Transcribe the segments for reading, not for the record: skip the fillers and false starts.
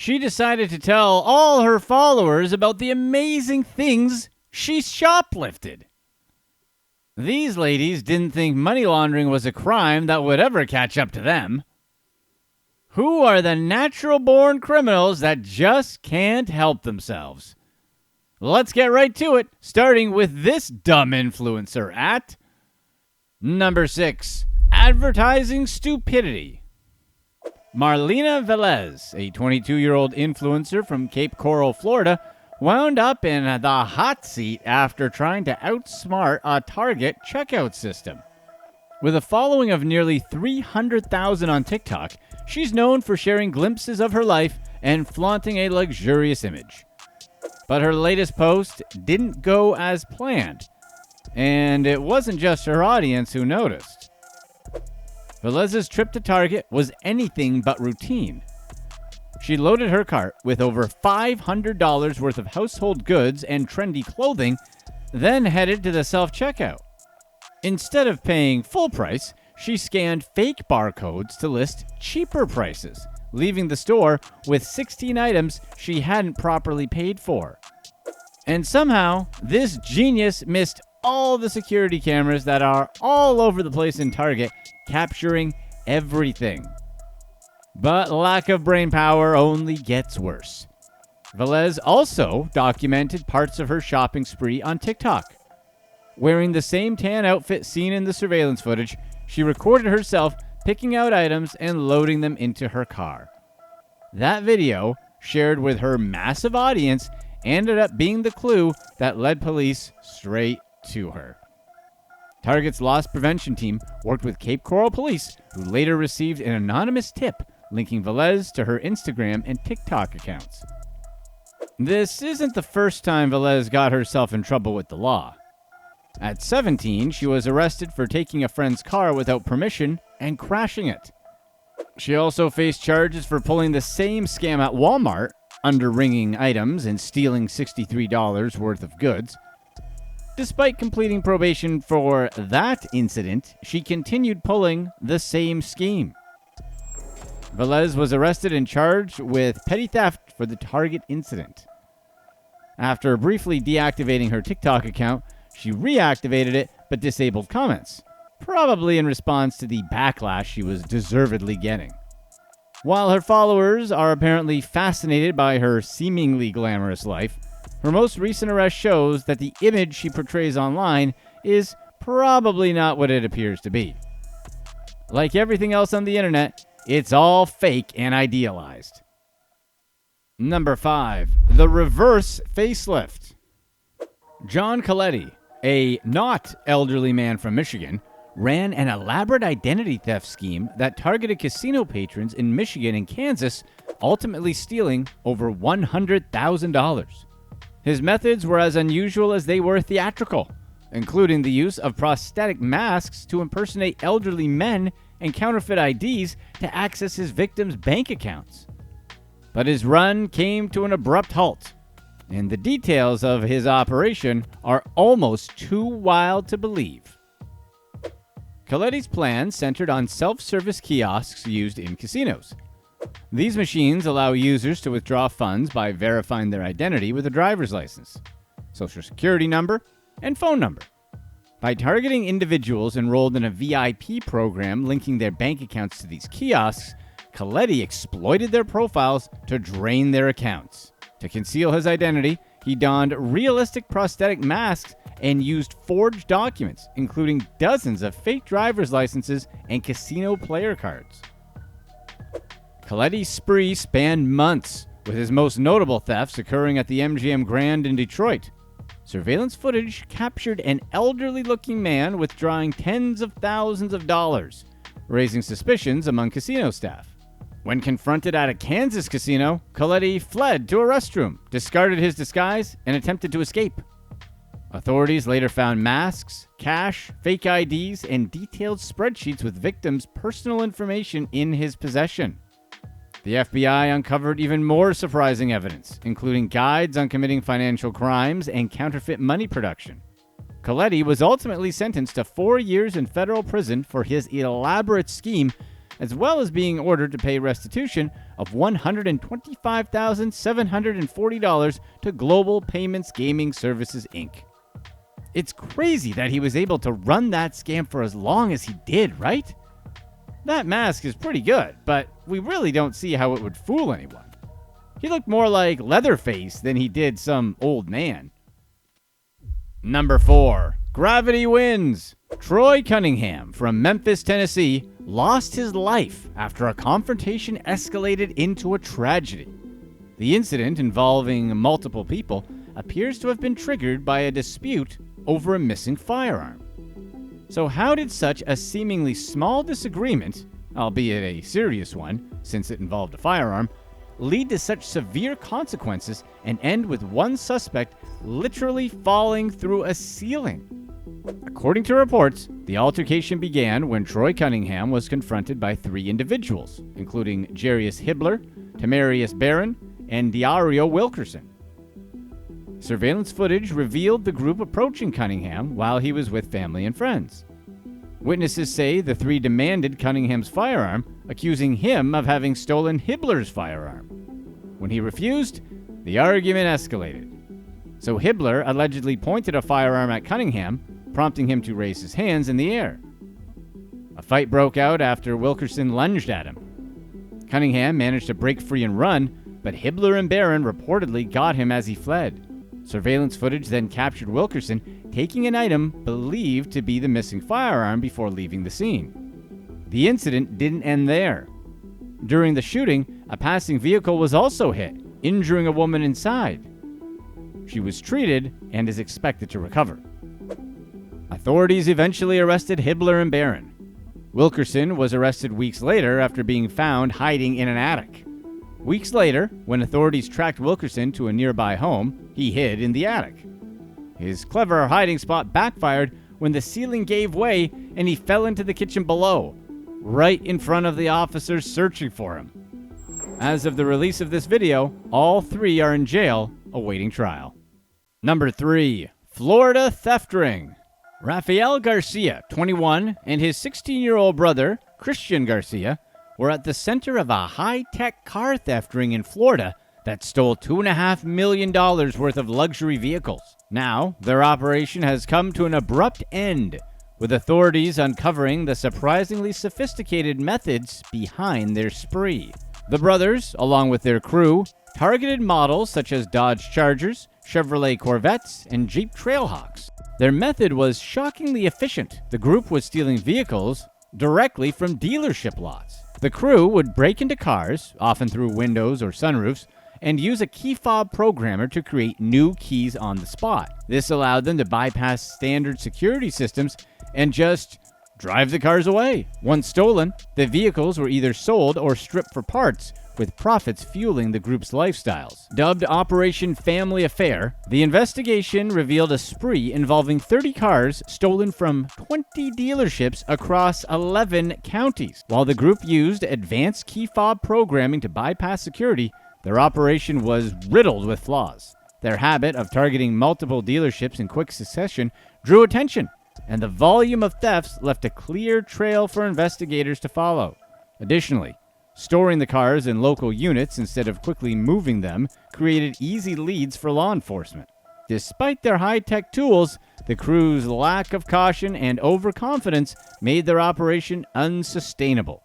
she decided to tell all her followers about the amazing things she shoplifted. These ladies didn't think money laundering was a crime that would ever catch up to them. Who are the natural-born criminals that just can't help themselves? Let's get right to it, starting with this dumb influencer at number 6, advertising stupidity. Marlena Velez, a 22-year-old influencer from Cape Coral, Florida, wound up in the hot seat after trying to outsmart a Target checkout system. With a following of nearly 300,000 on TikTok, she's known for sharing glimpses of her life and flaunting a luxurious image. But her latest post didn't go as planned, and it wasn't just her audience who noticed. Velez's trip to Target was anything but routine. She loaded her cart with over $500 worth of household goods and trendy clothing, then headed to the self-checkout. Instead of paying full price, she scanned fake barcodes to list cheaper prices, leaving the store with 16 items she hadn't properly paid for. And somehow, this genius missed all the security cameras that are all over the place in Target, capturing everything. But lack of brain power only gets worse. Velez also documented parts of her shopping spree on TikTok. Wearing the same tan outfit seen in the surveillance footage, she recorded herself picking out items and loading them into her car. That video, shared with her massive audience, ended up being the clue that led police straight to her. Target's loss prevention team worked with Cape Coral police, who later received an anonymous tip linking Velez to her Instagram and TikTok accounts. This isn't the first time Velez got herself in trouble with the law. At 17, she was arrested for taking a friend's car without permission and crashing it. She also faced charges for pulling the same scam at Walmart, underringing items and stealing $63 worth of goods. Despite completing probation for that incident, she continued pulling the same scheme. Velez was arrested and charged with petty theft for the Target incident. After briefly deactivating her TikTok account, she reactivated it but disabled comments, probably in response to the backlash she was deservedly getting. While her followers are apparently fascinated by her seemingly glamorous life, her most recent arrest shows that the image she portrays online is probably not what it appears to be. Like everything else on the internet, it's all fake and idealized. Number 5. The Reverse Facelift. John Colletti, a not elderly man from Michigan, ran an elaborate identity theft scheme that targeted casino patrons in Michigan and Kansas, ultimately stealing over $100,000. His methods were as unusual as they were theatrical, including the use of prosthetic masks to impersonate elderly men and counterfeit IDs to access his victims' bank accounts. But his run came to an abrupt halt, and the details of his operation are almost too wild to believe. Colletti's plan centered on self-service kiosks used in casinos. These machines allow users to withdraw funds by verifying their identity with a driver's license, social security number, and phone number. By targeting individuals enrolled in a VIP program linking their bank accounts to these kiosks, Colletti exploited their profiles to drain their accounts. To conceal his identity, he donned realistic prosthetic masks and used forged documents, including dozens of fake driver's licenses and casino player cards. Colletti's spree spanned months, with his most notable thefts occurring at the MGM Grand in Detroit. Surveillance footage captured an elderly-looking man withdrawing tens of thousands of dollars, raising suspicions among casino staff. When confronted at a Kansas casino, Colletti fled to a restroom, discarded his disguise, and attempted to escape. Authorities later found masks, cash, fake IDs, and detailed spreadsheets with victims' personal information in his possession. The FBI uncovered even more surprising evidence, including guides on committing financial crimes and counterfeit money production. Colletti was ultimately sentenced to 4 years in federal prison for his elaborate scheme, as well as being ordered to pay restitution of $125,740 to Global Payments Gaming Services, Inc. It's crazy that he was able to run that scam for as long as he did, right? That mask is pretty good, but we really don't see how it would fool anyone. He looked more like Leatherface than he did some old man. Number 4. Gravity wins. Troy Cunningham from Memphis, Tennessee, lost his life after a confrontation escalated into a tragedy. The incident, involving multiple people, appears to have been triggered by a dispute over a missing firearm. So how did such a seemingly small disagreement, albeit a serious one since it involved a firearm, lead to such severe consequences and end with one suspect literally falling through a ceiling? According to reports, the altercation began when Troy Cunningham was confronted by 3 individuals, including Jarius Hibbler, Tamarius Barron, and Diario Wilkerson. Surveillance footage revealed the group approaching Cunningham while he was with family and friends. Witnesses say the 3 demanded Cunningham's firearm, accusing him of having stolen Hibbler's firearm. When he refused, the argument escalated. So Hibbler allegedly pointed a firearm at Cunningham, prompting him to raise his hands in the air. A fight broke out after Wilkerson lunged at him. Cunningham managed to break free and run, but Hibbler and Barron reportedly got him as he fled. Surveillance footage then captured Wilkerson taking an item believed to be the missing firearm before leaving the scene. The incident didn't end there. During the shooting, a passing vehicle was also hit, injuring a woman inside. She was treated and is expected to recover. Authorities eventually arrested Hibbler and Barron. Wilkerson was arrested weeks later after being found hiding in an attic. Weeks later, when authorities tracked Wilkerson to a nearby home, he hid in the attic. His clever hiding spot backfired when the ceiling gave way and he fell into the kitchen below, right in front of the officers searching for him. As of the release of this video, all 3 are in jail awaiting trial. Number 3. Florida theft ring. Rafael Garcia, 21, and his 16-year-old brother, Christian Garcia, were at the center of a high-tech car theft ring in Florida that stole $2.5 million worth of luxury vehicles. Now, their operation has come to an abrupt end, with authorities uncovering the surprisingly sophisticated methods behind their spree. The brothers, along with their crew, targeted models such as Dodge Chargers, Chevrolet Corvettes, and Jeep Trailhawks. Their method was shockingly efficient. The group was stealing vehicles directly from dealership lots. The crew would break into cars, often through windows or sunroofs, and use a key fob programmer to create new keys on the spot. This allowed them to bypass standard security systems and just drive the cars away. Once stolen, the vehicles were either sold or stripped for parts, with profits fueling the group's lifestyles. Dubbed Operation Family Affair, the investigation revealed a spree involving 30 cars stolen from 20 dealerships across 11 counties. While the group used advanced key fob programming to bypass security, their operation was riddled with flaws. Their habit of targeting multiple dealerships in quick succession drew attention, and the volume of thefts left a clear trail for investigators to follow. Additionally, storing the cars in local units instead of quickly moving them created easy leads for law enforcement. Despite their high-tech tools, the crew's lack of caution and overconfidence made their operation unsustainable.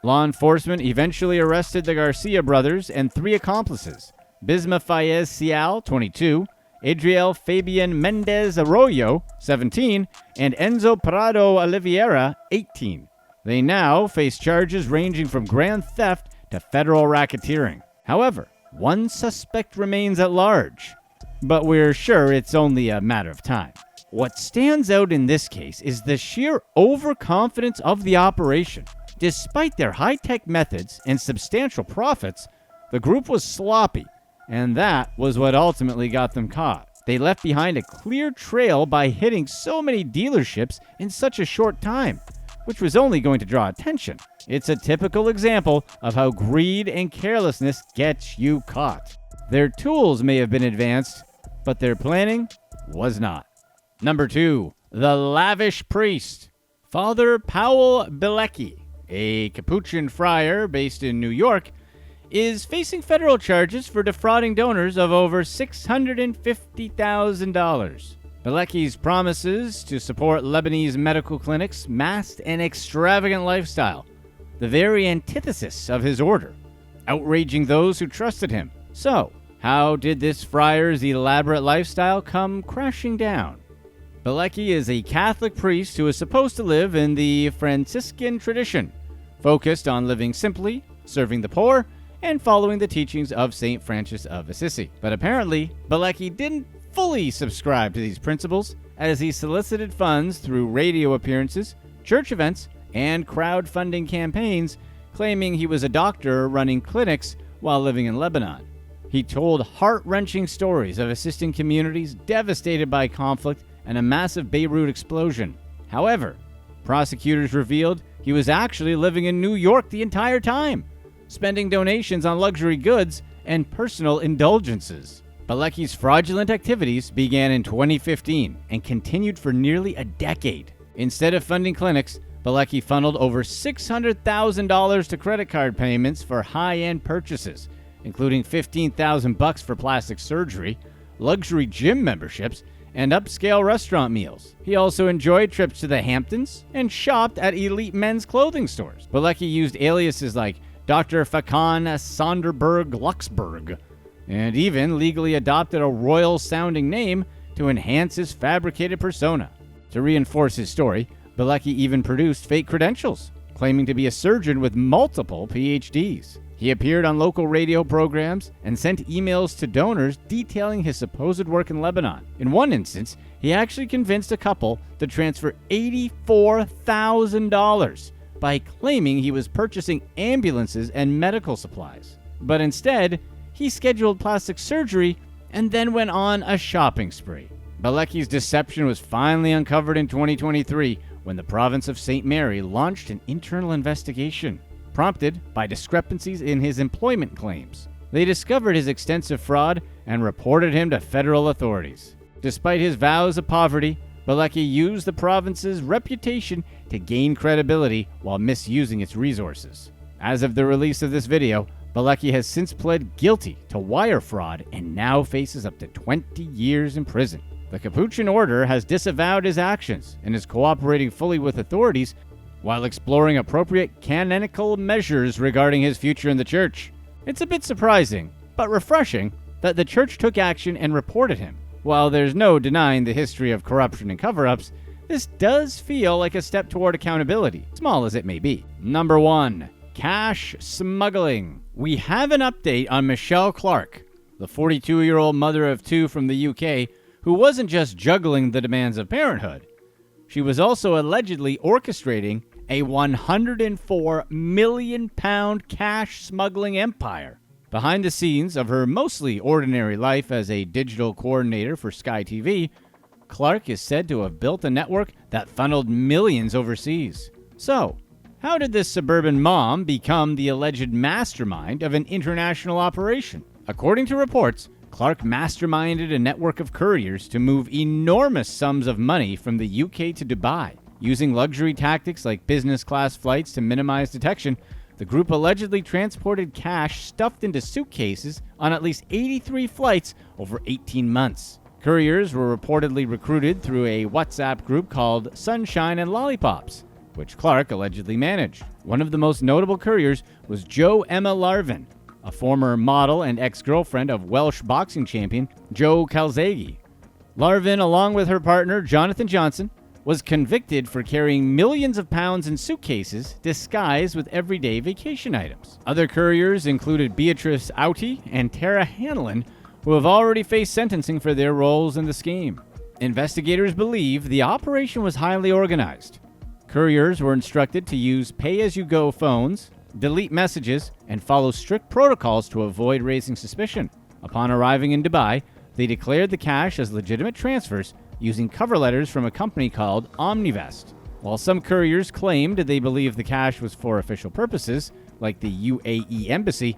Law enforcement eventually arrested the Garcia brothers and 3 accomplices, Bisma Fayez Cial, 22, Adriel Fabian Mendez Arroyo, 17, and Enzo Prado Oliveira, 18. They now face charges ranging from grand theft to federal racketeering. However, one suspect remains at large, but we're sure it's only a matter of time. What stands out in this case is the sheer overconfidence of the operation. Despite their high-tech methods and substantial profits, the group was sloppy, and that was what ultimately got them caught. They left behind a clear trail by hitting so many dealerships in such a short time, which was only going to draw attention. It's a typical example of how greed and carelessness gets you caught. Their tools may have been advanced, but their planning was not. Number 2, the lavish priest. Father Powell Bilecki, a Capuchin friar based in New York, is facing federal charges for defrauding donors of over $650,000. Bilecki's promises to support Lebanese medical clinics masked an extravagant lifestyle, the very antithesis of his order, outraging those who trusted him. So, how did this friar's elaborate lifestyle come crashing down? Bilecki is a Catholic priest who is supposed to live in the Franciscan tradition, focused on living simply, serving the poor, and following the teachings of St. Francis of Assisi. But apparently, Bilecki didn't fully subscribe to these principles, as he solicited funds through radio appearances, church events, and crowdfunding campaigns, claiming he was a doctor running clinics while living in Lebanon. He told heart-wrenching stories of assisting communities devastated by conflict and a massive Beirut explosion. However, prosecutors revealed he was actually living in New York the entire time, spending donations on luxury goods and personal indulgences. Bilecki's fraudulent activities began in 2015 and continued for nearly a decade. Instead of funding clinics, Bilecki funneled over $600,000 to credit card payments for high-end purchases, including $15,000 for plastic surgery, luxury gym memberships, and upscale restaurant meals. He also enjoyed trips to the Hamptons and shopped at elite men's clothing stores. Bilecki used aliases like Dr. Fakan Sonderberg Luxemburg, and even legally adopted a royal-sounding name to enhance his fabricated persona. To reinforce his story, Bilecki even produced fake credentials, claiming to be a surgeon with multiple PhDs. He appeared on local radio programs and sent emails to donors detailing his supposed work in Lebanon. In one instance, he actually convinced a couple to transfer $84,000 by claiming he was purchasing ambulances and medical supplies. But instead, he scheduled plastic surgery and then went on a shopping spree. Bilecki's deception was finally uncovered in 2023 when the province of St. Mary launched an internal investigation, prompted by discrepancies in his employment claims. They discovered his extensive fraud and reported him to federal authorities. Despite his vows of poverty, Bilecki used the province's reputation to gain credibility while misusing its resources. As of the release of this video, Bilecki has since pled guilty to wire fraud and now faces up to 20 years in prison. The Capuchin order has disavowed his actions and is cooperating fully with authorities while exploring appropriate canonical measures regarding his future in the church. It's a bit surprising, but refreshing, that the church took action and reported him. While there's no denying the history of corruption and cover-ups, this does feel like a step toward accountability, small as it may be. Number 1. Cash smuggling. We have an update on Michelle Clark, the 42-year-old mother of two from the UK, who wasn't just juggling the demands of parenthood. She was also allegedly orchestrating a £104 million cash smuggling empire. Behind the scenes of her mostly ordinary life as a digital coordinator for Sky TV, Clark is said to have built a network that funneled millions overseas. So, how did this suburban mom become the alleged mastermind of an international operation? According to reports, Clark masterminded a network of couriers to move enormous sums of money from the UK to Dubai. Using luxury tactics like business-class flights to minimize detection, the group allegedly transported cash stuffed into suitcases on at least 83 flights over 18 months. Couriers were reportedly recruited through a WhatsApp group called Sunshine and Lollipops, which Clark allegedly managed. One of the most notable couriers was Jo Emma Larvin, a former model and ex-girlfriend of Welsh boxing champion Joe Calzaghe. Larvin, along with her partner Jonathan Johnson, was convicted for carrying millions of pounds in suitcases disguised with everyday vacation items. Other couriers included Beatrice Auti and Tara Hanlon, who have already faced sentencing for their roles in the scheme. Investigators believe the operation was highly organized. Couriers were instructed to use pay-as-you-go phones, delete messages, and follow strict protocols to avoid raising suspicion. Upon arriving in Dubai, they declared the cash as legitimate transfers using cover letters from a company called Omnivest. While some couriers claimed they believed the cash was for official purposes, like the UAE embassy,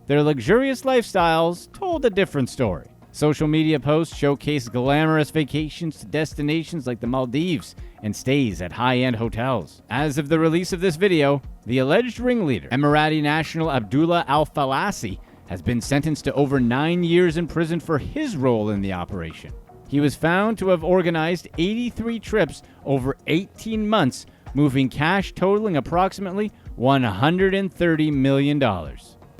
their luxurious lifestyles told a different story. Social media posts showcase glamorous vacations to destinations like the Maldives and stays at high-end hotels. As of the release of this video, the alleged ringleader, Emirati national Abdullah Al-Falasi, has been sentenced to over 9 years in prison for his role in the operation. He was found to have organized 83 trips over 18 months, moving cash totaling approximately $130 million.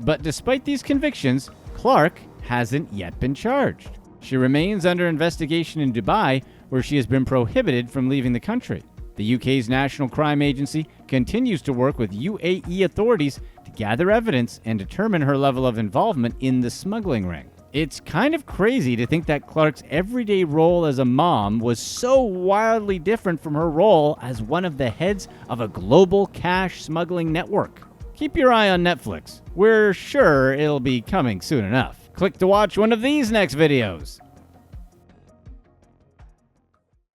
But despite these convictions, Clark hasn't yet been charged. She remains under investigation in Dubai, where she has been prohibited from leaving the country. The UK's National Crime Agency continues to work with UAE authorities to gather evidence and determine her level of involvement in the smuggling ring. It's kind of crazy to think that Clark's everyday role as a mom was so wildly different from her role as one of the heads of a global cash smuggling network. Keep your eye on Netflix. We're sure it'll be coming soon enough. Click to watch one of these next videos.